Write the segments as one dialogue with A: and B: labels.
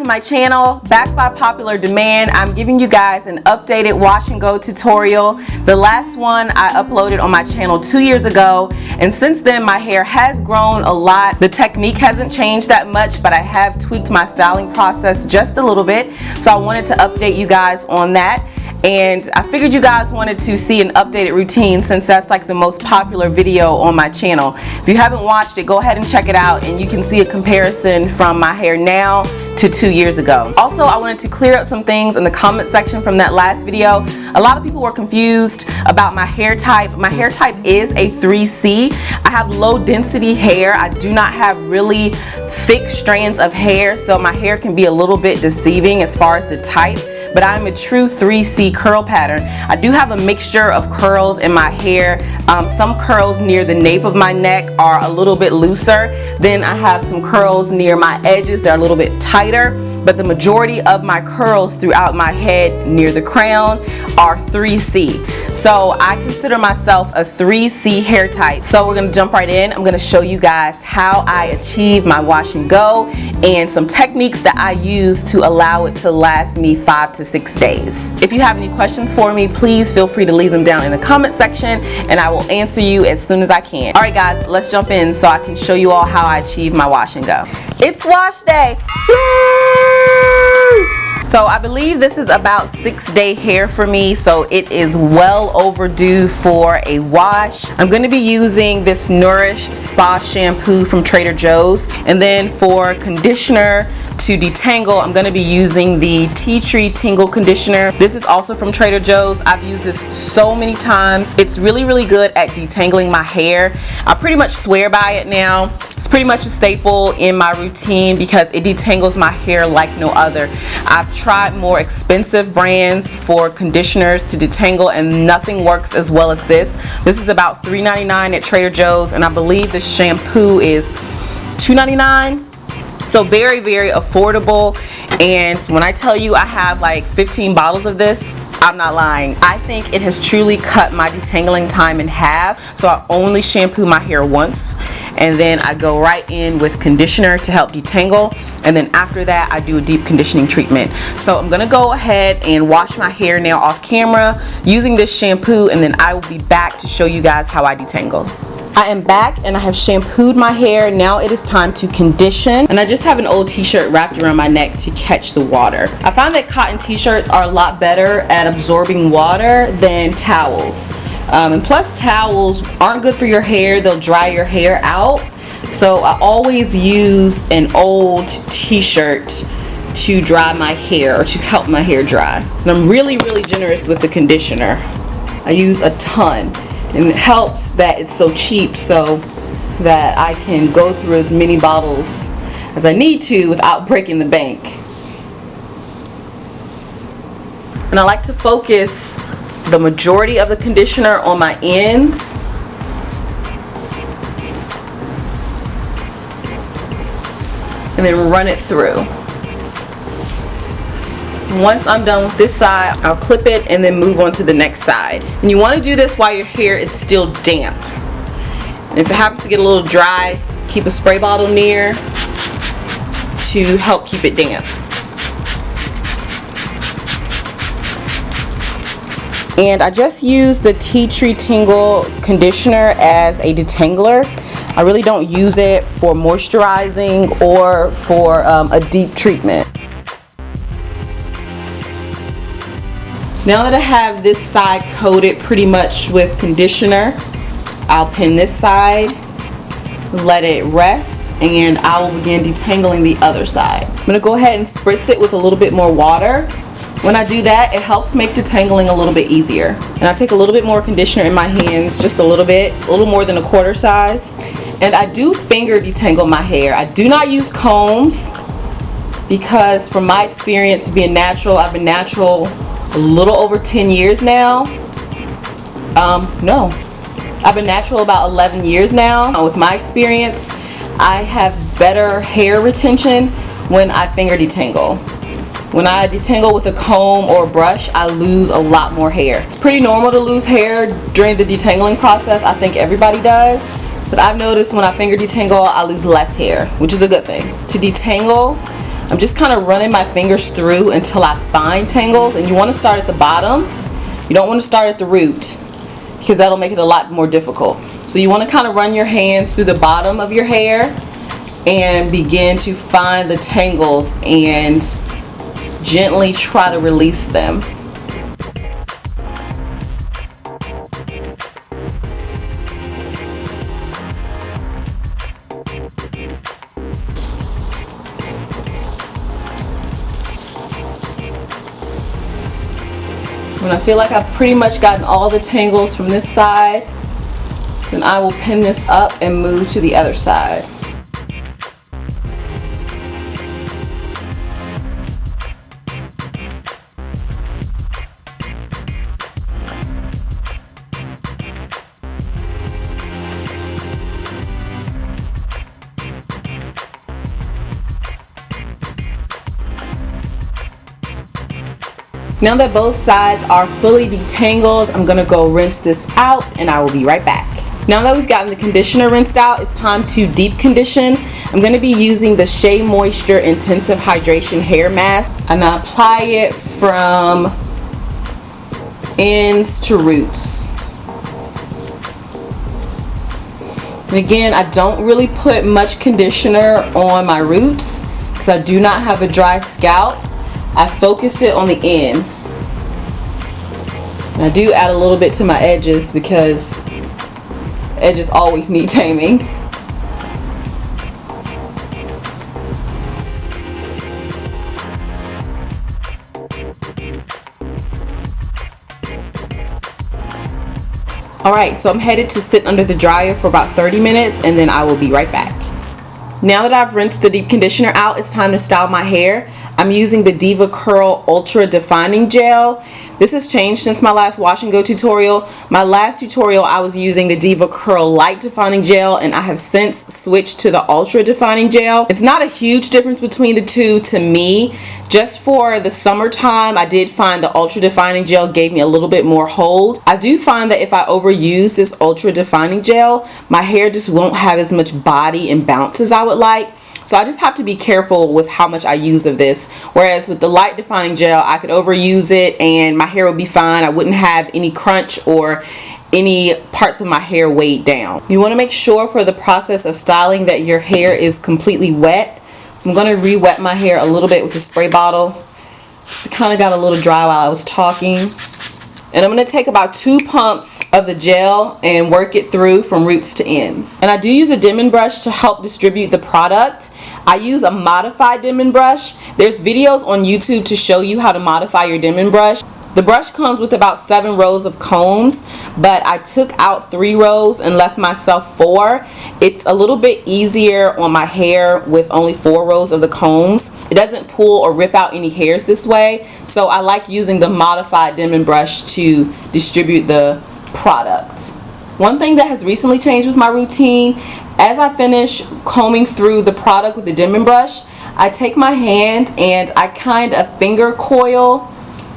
A: my channel. Back by popular demand, I'm giving you guys an updated wash and go tutorial. The last one I uploaded on my channel 2 years ago, and since then my hair has grown a lot. The technique hasn't changed that much, but I have tweaked my styling process just a little bit, so I wanted to update you guys on that. And I figured you guys wanted to see an updated routine since that's like the most popular video on my channel. If you haven't watched it, go ahead and check it out and you can see a comparison from my hair now to 2 years ago. Also, I wanted to clear up some things in the comment section from that last video. A lot of people were confused about my hair type. My hair type is a 3C. I have low density hair. I do not have really thick strands of hair, so my hair can be a little bit deceiving as far as the type. But I'm a true 3C curl pattern. I do have a mixture of curls in my hair. Some curls near the nape of my neck are a little bit looser. Then I have some curls near my edges that are a little bit tighter. But the majority of my curls throughout my head near the crown are 3C. So I consider myself a 3C hair type. So we're gonna jump right in. I'm gonna show you guys how I achieve my wash and go and some techniques that I use to allow it to last me 5 to 6 days. If you have any questions for me, please feel free to leave them down in the comment section and I will answer you as soon as I can. Alright guys, let's jump in so I can show you all how I achieve my wash and go. It's wash day! So I believe this is about 6-day hair for me, so it is well overdue for a wash. I'm going to be using this Nourish Spa shampoo from Trader Joe's, and then for conditioner to detangle, I'm going to be using the Tea Tree Tingle conditioner. This is also from Trader Joe's. I've used this so many times. It's really good at detangling my hair. I pretty much swear by it now. It's pretty much a staple in my routine because it detangles my hair like no other. I've tried more expensive brands for conditioners to detangle and nothing works as well as this. This is about $3.99 at Trader Joe's, and I believe the shampoo is $2.99. So very affordable, and when I tell you I have like 15 bottles of this, I'm not lying. I think it has truly cut my detangling time in half. So I only shampoo my hair once, and then I go right in with conditioner to help detangle, and then after that I do a deep conditioning treatment. So I'm gonna go ahead and wash my hair now off camera using this shampoo, and then I will be back to show you guys how I detangle. I am back and I have shampooed my hair. Now it is time to condition, and I just have an old t-shirt wrapped around my neck to catch the water. I find that cotton t-shirts are a lot better at absorbing water than towels, and plus towels aren't good for your hair. They'll dry your hair out, so I always use an old t-shirt to dry my hair or to help my hair dry. And I'm really generous with the conditioner. I use a ton. And it helps that it's so cheap so that I can go through as many bottles as I need to without breaking the bank. And I like to focus the majority of the conditioner on my ends. And then run it through. Once I'm done with this side, I'll clip it and then move on to the next side. And you want to do this while your hair is still damp. And if it happens to get a little dry, keep a spray bottle near to help keep it damp. And I just use the Tea Tree Tingle conditioner as a detangler. I really don't use it for moisturizing or for a deep treatment. Now that I have this side coated pretty much with conditioner, I'll pin this side, let it rest, and I will begin detangling the other side. I'm going to go ahead and spritz it with a little bit more water. When I do that, it helps make detangling a little bit easier. And I take a little bit more conditioner in my hands, just a little bit, a little more than a quarter size. And I do finger detangle my hair. I do not use combs because from my experience being natural, I've been natural a little over 10 years now. No, I've been natural about 11 years now. With my experience, I have better hair retention when I finger detangle. When I detangle with a comb or a brush, I lose a lot more hair. It's pretty normal to lose hair during the detangling process. I think everybody does. But I've noticed when I finger detangle, I lose less hair, which is a good thing. To detangle, I'm just kind of running my fingers through until I find tangles, and you want to start at the bottom. You don't want to start at the root because that'll make it a lot more difficult. So you want to kind of run your hands through the bottom of your hair and begin to find the tangles and gently try to release them. When I feel like I've pretty much gotten all the tangles from this side, then I will pin this up and move to the other side. Now that both sides are fully detangled, I'm gonna go rinse this out and I will be right back. Now that we've gotten the conditioner rinsed out, it's time to deep condition. I'm gonna be using the Shea Moisture Intensive Hydration Hair Mask, and I apply it from ends to roots. And again, I don't really put much conditioner on my roots because I do not have a dry scalp. I focus it on the ends. And I do add a little bit to my edges because edges always need taming. Alright, so I'm headed to sit under the dryer for about 30 minutes and then I will be right back. Now that I've rinsed the deep conditioner out, it's time to style my hair. I'm using the Diva Curl Ultra Defining Gel. This has changed since my last wash and go tutorial. My last tutorial I was using the Diva Curl Light Defining Gel, and I have since switched to the Ultra Defining Gel. It's not a huge difference between the two to me. Just for the summertime, I did find the Ultra Defining Gel gave me a little bit more hold. I do find that if I overuse this Ultra Defining Gel, my hair just won't have as much body and bounce as I would like. So I just have to be careful with how much I use of this. Whereas with the light defining gel, I could overuse it and my hair would be fine. I wouldn't have any crunch or any parts of my hair weighed down. You want to make sure for the process of styling that your hair is completely wet. So I'm going to re-wet my hair a little bit with a spray bottle. So it kind of got a little dry while I was talking. And I'm going to take about 2 pumps of the gel and work it through from roots to ends. And I do use a Denman brush to help distribute the product. I use a modified Denman brush. There's videos on YouTube to show you how to modify your Denman brush. The brush comes with about 7 rows of combs, but I took out 3 rows and left myself 4. It's a little bit easier on my hair with only 4 rows of the combs. It doesn't pull or rip out any hairs this way, so I like using the modified Denman brush to distribute the product. One thing that has recently changed with my routine, as I finish combing through the product with the Denman brush, I take my hand and I kind of finger coil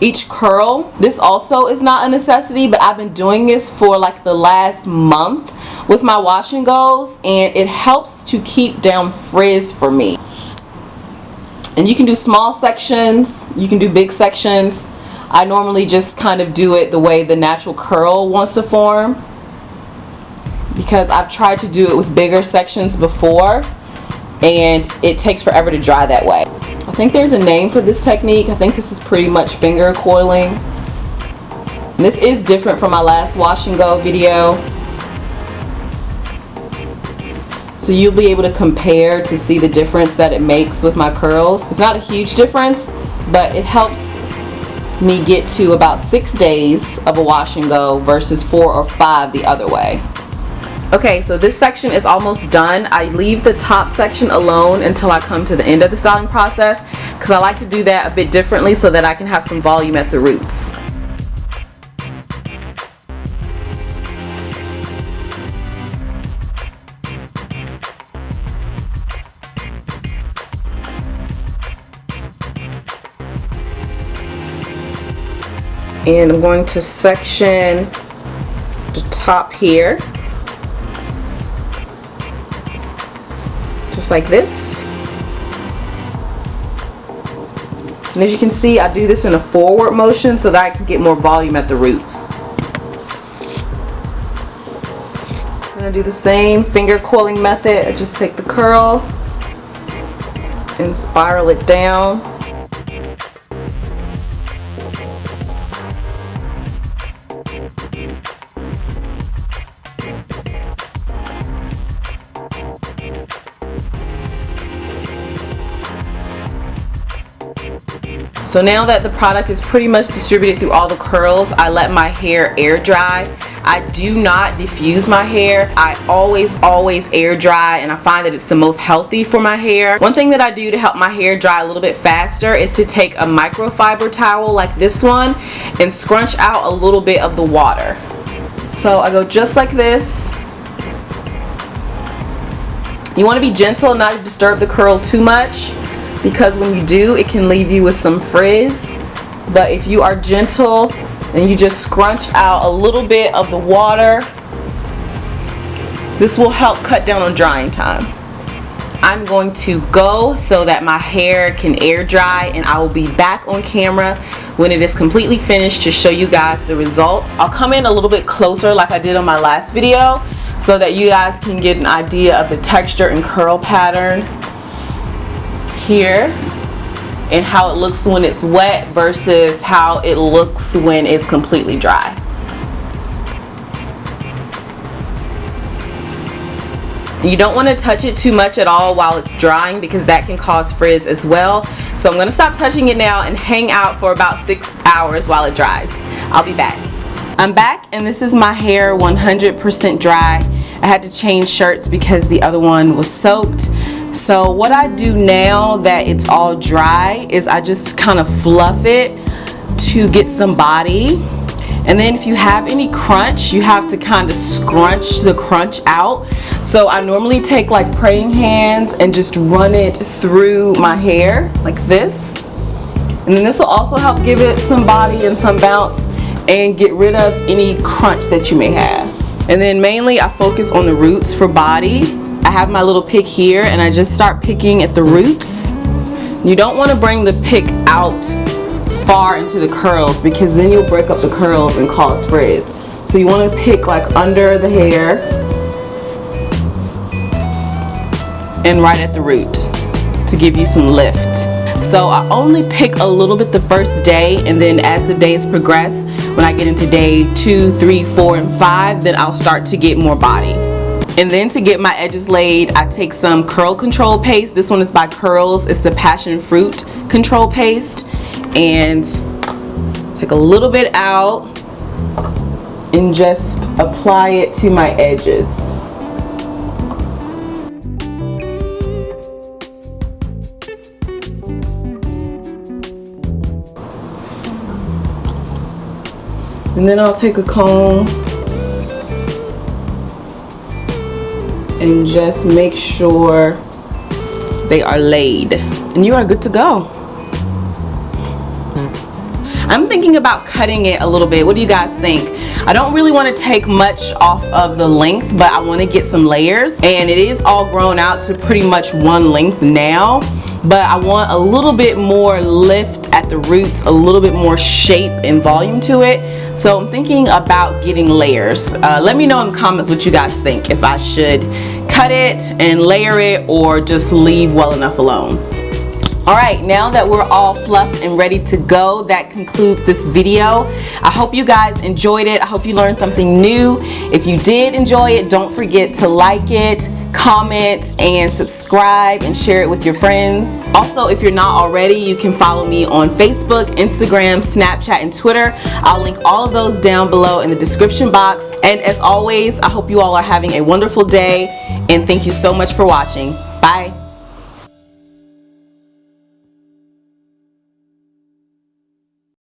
A: each curl. This also is not a necessity, but I've been doing this for like the last month with my wash and goes, and it helps to keep down frizz for me. And you can do small sections, you can do big sections. I normally just kind of do it the way the natural curl wants to form, because I've tried to do it with bigger sections before and it takes forever to dry that way. I think there's a name for this technique. I think this is pretty much finger coiling. And this is different from my last wash and go video. So you'll be able to compare to see the difference that it makes with my curls. It's not a huge difference, but it helps me get to about 6 days of a wash and go versus 4 or 5 the other way. Okay, so this section is almost done. I leave the top section alone until I come to the end of the styling process because I like to do that a bit differently so that I can have some volume at the roots. And I'm going to section the top here. Just like this. And as you can see, I do this in a forward motion so that I can get more volume at the roots. I'm going to do the same finger coiling method. I just take the curl and spiral it down. So now that the product is pretty much distributed through all the curls, I let my hair air dry. I do not diffuse my hair. I always air dry, and I find that it's the most healthy for my hair. One thing that I do to help my hair dry a little bit faster is to take a microfiber towel like this one and scrunch out a little bit of the water. So I go just like this. You want to be gentle and not disturb the curl too much, because when you do, it can leave you with some frizz. But if you are gentle and you just scrunch out a little bit of the water, this will help cut down on drying time. I'm going to go so that my hair can air dry, and I will be back on camera when it is completely finished to show you guys the results. I'll come in a little bit closer like I did on my last video so that you guys can get an idea of the texture and curl pattern here and how it looks when it's wet versus how it looks when it's completely dry. You don't want to touch it too much at all while it's drying, because that can cause frizz as well. So I'm going to stop touching it now and hang out for about 6 hours while it dries. I'll be back. I'm back, and this is my hair 100% dry. I had to change shirts because the other one was soaked. So what I do now that it's all dry is I just kind of fluff it to get some body. And then if you have any crunch, you have to kind of scrunch the crunch out. So I normally take like praying hands and just run it through my hair like this. And then this will also help give it some body and some bounce and get rid of any crunch that you may have. And then mainly I focus on the roots for body. I have my little pick here, and I just start picking at the roots. You don't want to bring the pick out far into the curls, because then you'll break up the curls and cause frizz. So you want to pick like under the hair and right at the root to give you some lift. So I only pick a little bit the first day, and then as the days progress, when I get into day 2, 3, 4, and 5, then I'll start to get more body. And then to get my edges laid, I take some curl control paste. This one is by Curls. It's the passion fruit control paste. And take a little bit out and just apply it to my edges. And then I'll take a comb and just make sure they are laid, and you are good to go. I'm thinking about cutting it a little bit. What do you guys think? I don't really want to take much off of the length, but I want to get some layers, and it is all grown out to pretty much one length now, but I want a little bit more lift at the roots, a little bit more shape and volume to it. So I'm thinking about getting layers. Let me know in the comments what you guys think, if I should cut it and layer it or just leave well enough alone. Alright, now that we're all fluffed and ready to go, that concludes this video. I hope you guys enjoyed it. I hope you learned something new. If you did enjoy it, don't forget to like it, comment, and subscribe, and share it with your friends. Also, if you're not already, you can follow me on Facebook, Instagram, Snapchat, and Twitter. I'll link all of those down below in the description box. And as always, I hope you all are having a wonderful day, and thank you so much for watching. Bye.